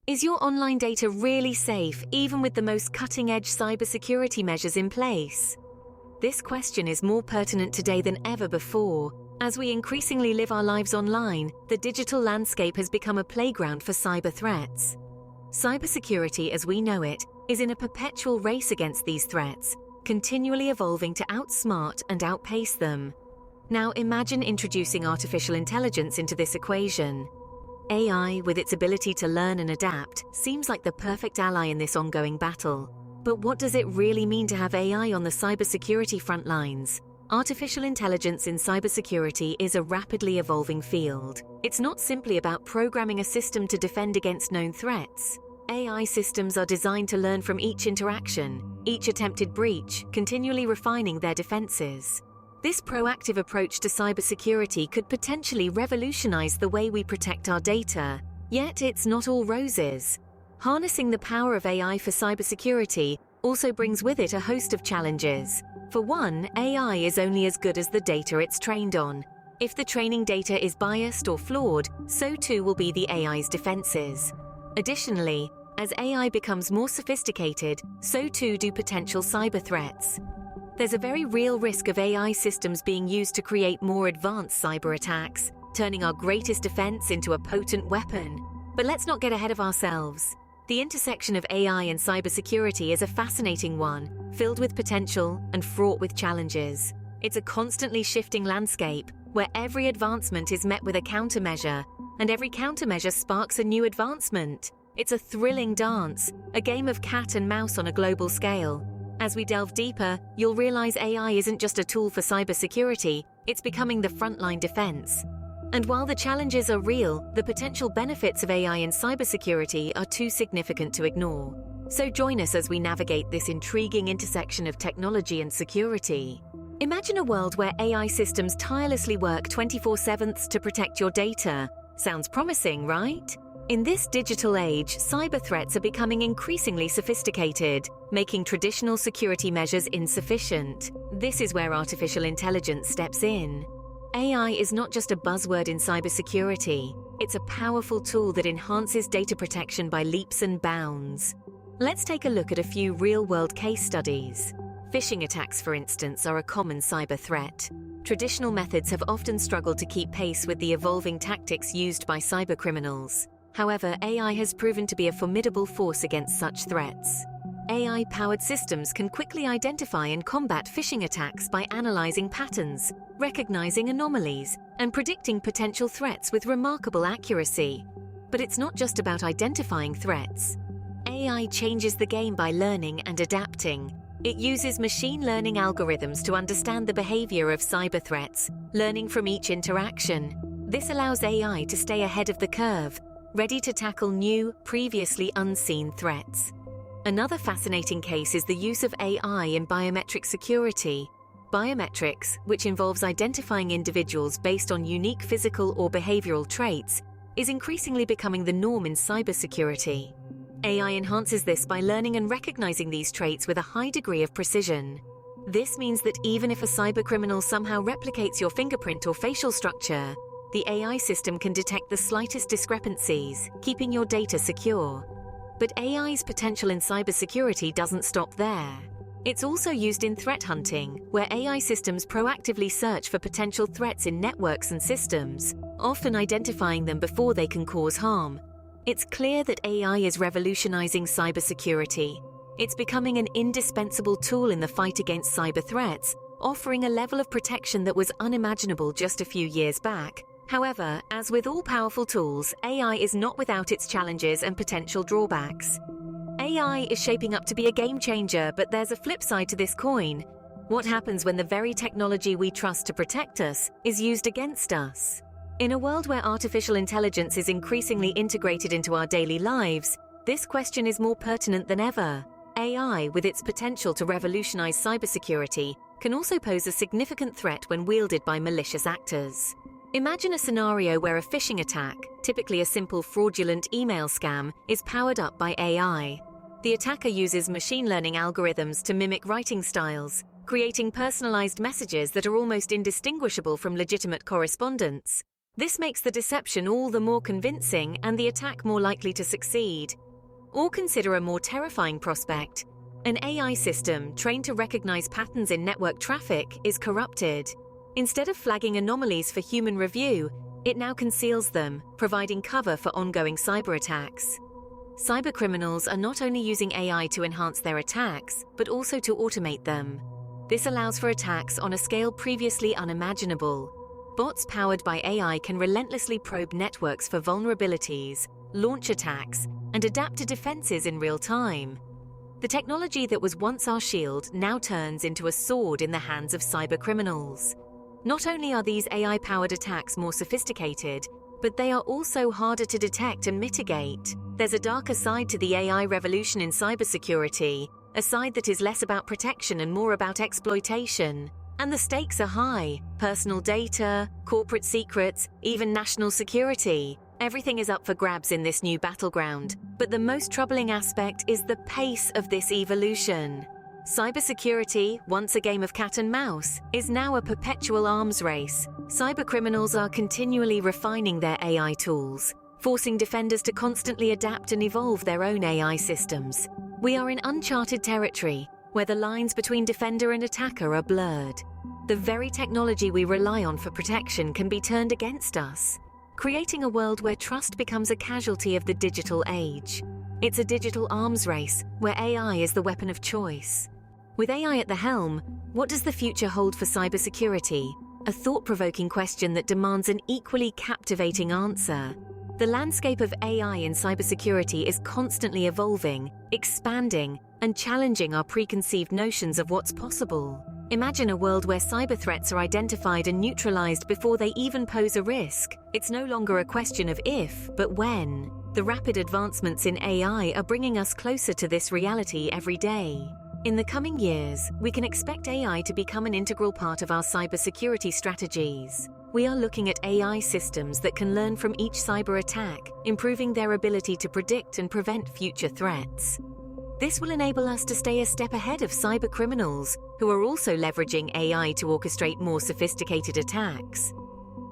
Is your online data really safe, even with the most cutting-edge cybersecurity measures in place? This question is more pertinent today than ever before. As we increasingly live our lives online, the digital landscape has become a playground for cyber threats. Cybersecurity, as we know it, is in a perpetual race against these threats, continually evolving to outsmart and outpace them. Now imagine introducing artificial intelligence into this equation. AI, with its ability to learn and adapt, seems like the perfect ally in this ongoing battle. But what does it really mean to have AI on the cybersecurity front lines? Artificial intelligence in cybersecurity is a rapidly evolving field. It's not simply about programming a system to defend against known threats. AI systems are designed to learn from each interaction, each attempted breach, continually refining their defenses. This proactive approach to cybersecurity could potentially revolutionize the way we protect our data. Yet it's not all roses. Harnessing the power of AI for cybersecurity also brings with it a host of challenges. For one, AI is only as good as the data it's trained on. If the training data is biased or flawed, so too will be the AI's defenses. Additionally, as AI becomes more sophisticated, so too do potential cyber threats. There's a very real risk of AI systems being used to create more advanced cyber attacks, turning our greatest defense into a potent weapon. But let's not get ahead of ourselves. The intersection of AI and cybersecurity is a fascinating one, filled with potential and fraught with challenges. It's a constantly shifting landscape, where every advancement is met with a countermeasure, and every countermeasure sparks a new advancement. It's a thrilling dance, a game of cat and mouse on a global scale. As we delve deeper, you'll realize AI isn't just a tool for cybersecurity, it's becoming the frontline defense. And while the challenges are real, the potential benefits of AI in cybersecurity are too significant to ignore. So join us as we navigate this intriguing intersection of technology and security. Imagine a world where AI systems tirelessly work 24/7 to protect your data. Sounds promising, right? In this digital age, cyber threats are becoming increasingly sophisticated, making traditional security measures insufficient. This is where artificial intelligence steps in. AI is not just a buzzword in cybersecurity. It's a powerful tool that enhances data protection by leaps and bounds. Let's take a look at a few real-world case studies. Phishing attacks, for instance, are a common cyber threat. Traditional methods have often struggled to keep pace with the evolving tactics used by cybercriminals. However, AI has proven to be a formidable force against such threats. AI-powered systems can quickly identify and combat phishing attacks by analyzing patterns, recognizing anomalies, and predicting potential threats with remarkable accuracy. But it's not just about identifying threats. AI changes the game by learning and adapting. It uses machine learning algorithms to understand the behavior of cyber threats, learning from each interaction. This allows AI to stay ahead of the curve, ready to tackle new, previously unseen threats. Another fascinating case is the use of AI in biometric security. Biometrics, which involves identifying individuals based on unique physical or behavioral traits, is increasingly becoming the norm in cybersecurity. AI enhances this by learning and recognizing these traits with a high degree of precision. This means that even if a cybercriminal somehow replicates your fingerprint or facial structure, the AI system can detect the slightest discrepancies, keeping your data secure. But AI's potential in cybersecurity doesn't stop there. It's also used in threat hunting, where AI systems proactively search for potential threats in networks and systems, often identifying them before they can cause harm. It's clear that AI is revolutionizing cybersecurity. It's becoming an indispensable tool in the fight against cyber threats, offering a level of protection that was unimaginable just a few years back. However, as with all powerful tools, AI is not without its challenges and potential drawbacks. AI is shaping up to be a game changer, but there's a flip side to this coin. What happens when the very technology we trust to protect us is used against us? In a world where artificial intelligence is increasingly integrated into our daily lives, this question is more pertinent than ever. AI, with its potential to revolutionize cybersecurity, can also pose a significant threat when wielded by malicious actors. Imagine a scenario where a phishing attack, typically a simple fraudulent email scam, is powered up by AI. The attacker uses machine learning algorithms to mimic writing styles, creating personalized messages that are almost indistinguishable from legitimate correspondence. This makes the deception all the more convincing and the attack more likely to succeed. Or consider a more terrifying prospect. An AI system trained to recognize patterns in network traffic is corrupted. Instead of flagging anomalies for human review, it now conceals them, providing cover for ongoing cyber attacks. Cybercriminals are not only using AI to enhance their attacks, but also to automate them. This allows for attacks on a scale previously unimaginable. Bots powered by AI can relentlessly probe networks for vulnerabilities, launch attacks, and adapt to defenses in real time. The technology that was once our shield now turns into a sword in the hands of cybercriminals. Not only are these AI-powered attacks more sophisticated, but they are also harder to detect and mitigate. There's a darker side to the AI revolution in cybersecurity, a side that is less about protection and more about exploitation. And the stakes are high. Personal data, corporate secrets, even national security. Everything is up for grabs in this new battleground. But the most troubling aspect is the pace of this evolution. Cybersecurity, once a game of cat and mouse, is now a perpetual arms race. Cybercriminals are continually refining their AI tools, forcing defenders to constantly adapt and evolve their own AI systems. We are in uncharted territory, where the lines between defender and attacker are blurred. The very technology we rely on for protection can be turned against us, creating a world where trust becomes a casualty of the digital age. It's a digital arms race where AI is the weapon of choice. With AI at the helm, what does the future hold for cybersecurity? A thought-provoking question that demands an equally captivating answer. The landscape of AI in cybersecurity is constantly evolving, expanding, and challenging our preconceived notions of what's possible. Imagine a world where cyber threats are identified and neutralized before they even pose a risk. It's no longer a question of if, but when. The rapid advancements in AI are bringing us closer to this reality every day. In the coming years, we can expect AI to become an integral part of our cybersecurity strategies. We are looking at AI systems that can learn from each cyber attack, improving their ability to predict and prevent future threats. This will enable us to stay a step ahead of cybercriminals, who are also leveraging AI to orchestrate more sophisticated attacks.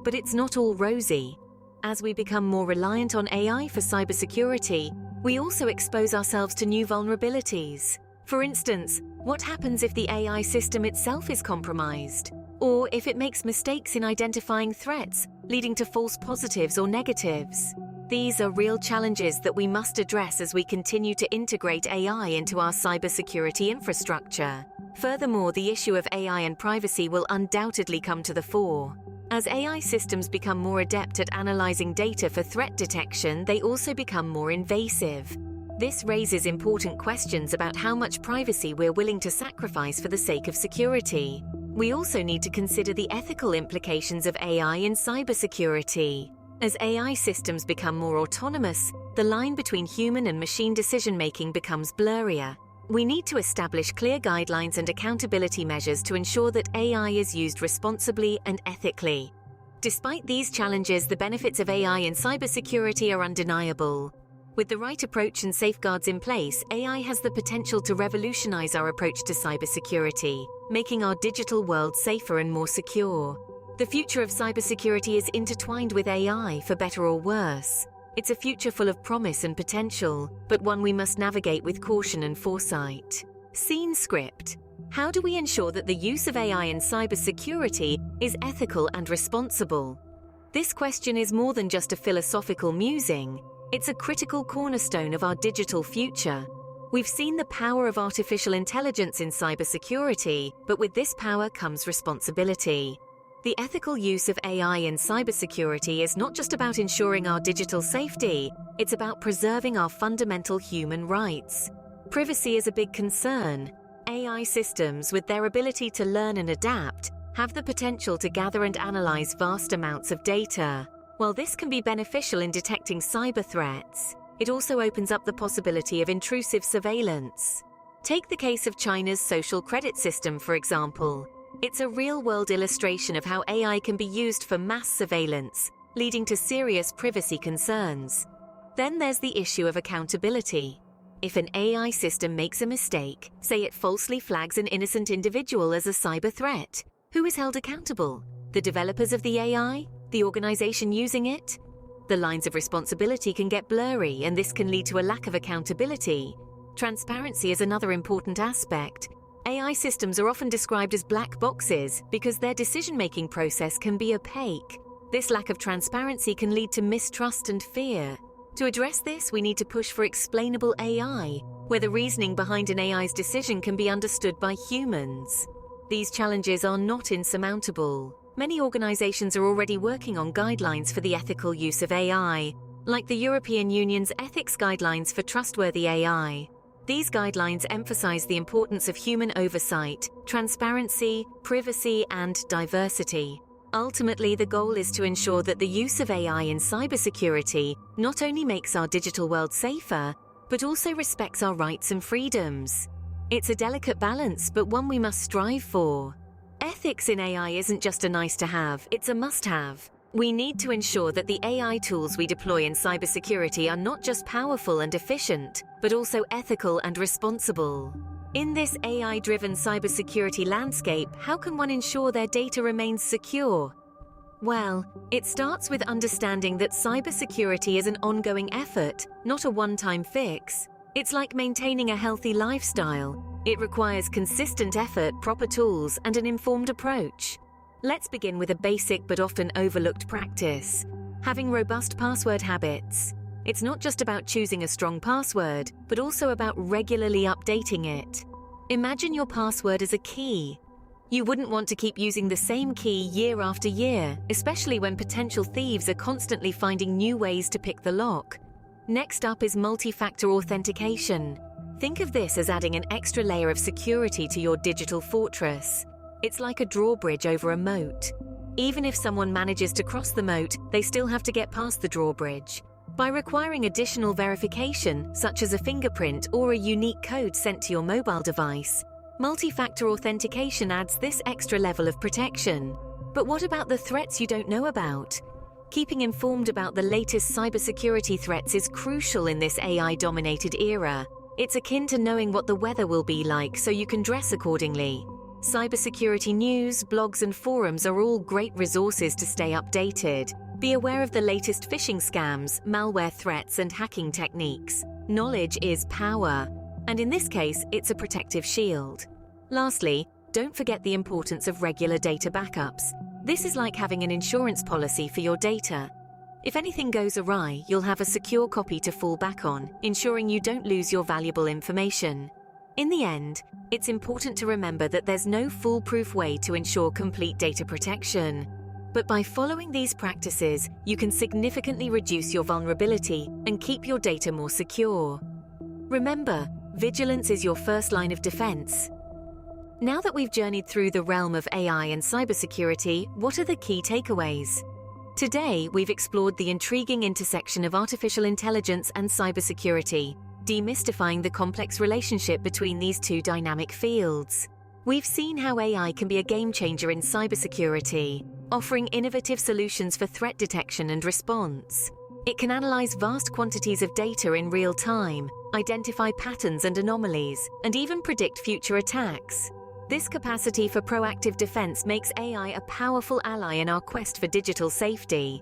But it's not all rosy. As we become more reliant on AI for cybersecurity, we also expose ourselves to new vulnerabilities. For instance, what happens if the AI system itself is compromised? Or if it makes mistakes in identifying threats, leading to false positives or negatives? These are real challenges that we must address as we continue to integrate AI into our cybersecurity infrastructure. Furthermore, the issue of AI and privacy will undoubtedly come to the fore. As AI systems become more adept at analyzing data for threat detection, they also become more invasive. This raises important questions about how much privacy we're willing to sacrifice for the sake of security. We also need to consider the ethical implications of AI in cybersecurity. As AI systems become more autonomous, the line between human and machine decision-making becomes blurrier. We need to establish clear guidelines and accountability measures to ensure that AI is used responsibly and ethically. Despite these challenges, the benefits of AI in cybersecurity are undeniable. With the right approach and safeguards in place, AI has the potential to revolutionize our approach to cybersecurity, making our digital world safer and more secure. The future of cybersecurity is intertwined with AI, for better or worse. It's a future full of promise and potential, but one we must navigate with caution and foresight. Scene script. How do we ensure that the use of AI in cybersecurity is ethical and responsible? This question is more than just a philosophical musing. It's a critical cornerstone of our digital future. We've seen the power of artificial intelligence in cybersecurity, but with this power comes responsibility. The ethical use of AI in cybersecurity is not just about ensuring our digital safety, it's about preserving our fundamental human rights. Privacy is a big concern. AI systems, with their ability to learn and adapt, have the potential to gather and analyze vast amounts of data. While this can be beneficial in detecting cyber threats, it also opens up the possibility of intrusive surveillance. Take the case of China's social credit system, for example. It's a real-world illustration of how AI can be used for mass surveillance, leading to serious privacy concerns. Then there's the issue of accountability. If an AI system makes a mistake, say it falsely flags an innocent individual as a cyber threat, who is held accountable? The developers of the AI? The organization using it? The lines of responsibility can get blurry, and this can lead to a lack of accountability. Transparency is another important aspect. AI systems are often described as black boxes because their decision-making process can be opaque. This lack of transparency can lead to mistrust and fear. To address this, we need to push for explainable AI, where the reasoning behind an AI's decision can be understood by humans. These challenges are not insurmountable. Many organizations are already working on guidelines for the ethical use of AI, like the European Union's Ethics Guidelines for Trustworthy AI. These guidelines emphasize the importance of human oversight, transparency, privacy, and diversity. Ultimately, the goal is to ensure that the use of AI in cybersecurity not only makes our digital world safer, but also respects our rights and freedoms. It's a delicate balance, but one we must strive for. Ethics in AI isn't just a nice-to-have, it's a must-have. We need to ensure that the AI tools we deploy in cybersecurity are not just powerful and efficient, but also ethical and responsible. In this AI-driven cybersecurity landscape, how can one ensure their data remains secure? Well, it starts with understanding that cybersecurity is an ongoing effort, not a one-time fix. It's like maintaining a healthy lifestyle. It requires consistent effort, proper tools, and an informed approach. Let's begin with a basic but often overlooked practice: having robust password habits. It's not just about choosing a strong password, but also about regularly updating it. Imagine your password as a key. You wouldn't want to keep using the same key year after year, especially when potential thieves are constantly finding new ways to pick the lock. Next up is multi-factor authentication. Think of this as adding an extra layer of security to your digital fortress. It's like a drawbridge over a moat. Even if someone manages to cross the moat, they still have to get past the drawbridge. By requiring additional verification, such as a fingerprint or a unique code sent to your mobile device, multi-factor authentication adds this extra level of protection. But what about the threats you don't know about? Keeping informed about the latest cybersecurity threats is crucial in this AI-dominated era. It's akin to knowing what the weather will be like so you can dress accordingly. Cybersecurity news, blogs, and forums are all great resources to stay updated. Be aware of the latest phishing scams, malware threats, and hacking techniques. Knowledge is power, and in this case, it's a protective shield. Lastly, don't forget the importance of regular data backups. This is like having an insurance policy for your data. If anything goes awry, you'll have a secure copy to fall back on, ensuring you don't lose your valuable information. In the end, it's important to remember that there's no foolproof way to ensure complete data protection. But by following these practices, you can significantly reduce your vulnerability and keep your data more secure. Remember, vigilance is your first line of defense. Now that we've journeyed through the realm of AI and cybersecurity, what are the key takeaways? Today, we've explored the intriguing intersection of artificial intelligence and cybersecurity, demystifying the complex relationship between these two dynamic fields. We've seen how AI can be a game-changer in cybersecurity, offering innovative solutions for threat detection and response. It can analyze vast quantities of data in real time, identify patterns and anomalies, and even predict future attacks. This capacity for proactive defense makes AI a powerful ally in our quest for digital safety.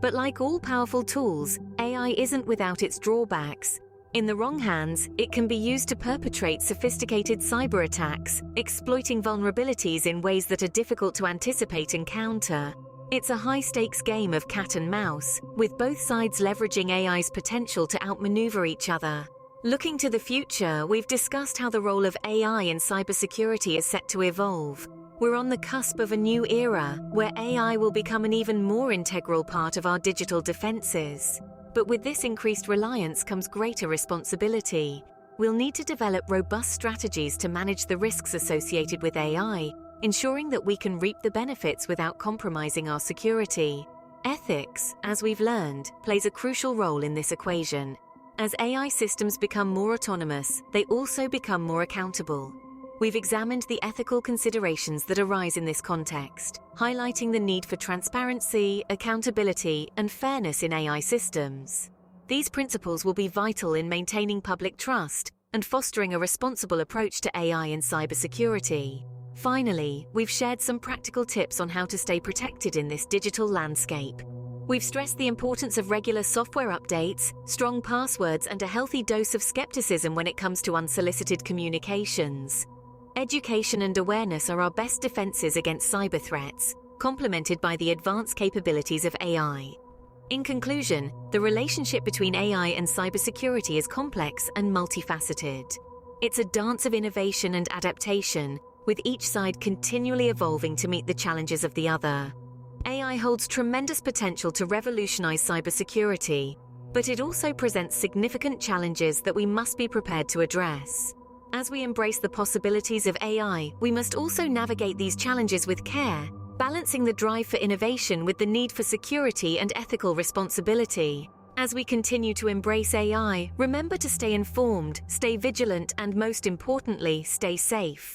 But like all powerful tools, AI isn't without its drawbacks. In the wrong hands, it can be used to perpetrate sophisticated cyber attacks, exploiting vulnerabilities in ways that are difficult to anticipate and counter. It's a high-stakes game of cat and mouse, with both sides leveraging AI's potential to outmaneuver each other. Looking to the future, we've discussed how the role of AI in cybersecurity is set to evolve. We're on the cusp of a new era, where AI will become an even more integral part of our digital defenses. But with this increased reliance comes greater responsibility. We'll need to develop robust strategies to manage the risks associated with AI, ensuring that we can reap the benefits without compromising our security. Ethics, as we've learned, plays a crucial role in this equation. As AI systems become more autonomous, they also become more accountable. We've examined the ethical considerations that arise in this context, highlighting the need for transparency, accountability, and fairness in AI systems. These principles will be vital in maintaining public trust and fostering a responsible approach to AI and cybersecurity. Finally, we've shared some practical tips on how to stay protected in this digital landscape. We've stressed the importance of regular software updates, strong passwords, and a healthy dose of skepticism when it comes to unsolicited communications. Education and awareness are our best defenses against cyber threats, complemented by the advanced capabilities of AI. In conclusion, the relationship between AI and cybersecurity is complex and multifaceted. It's a dance of innovation and adaptation, with each side continually evolving to meet the challenges of the other. AI holds tremendous potential to revolutionize cybersecurity, but it also presents significant challenges that we must be prepared to address. As we embrace the possibilities of AI, we must also navigate these challenges with care, balancing the drive for innovation with the need for security and ethical responsibility. As we continue to embrace AI, remember to stay informed, stay vigilant, and most importantly, stay safe.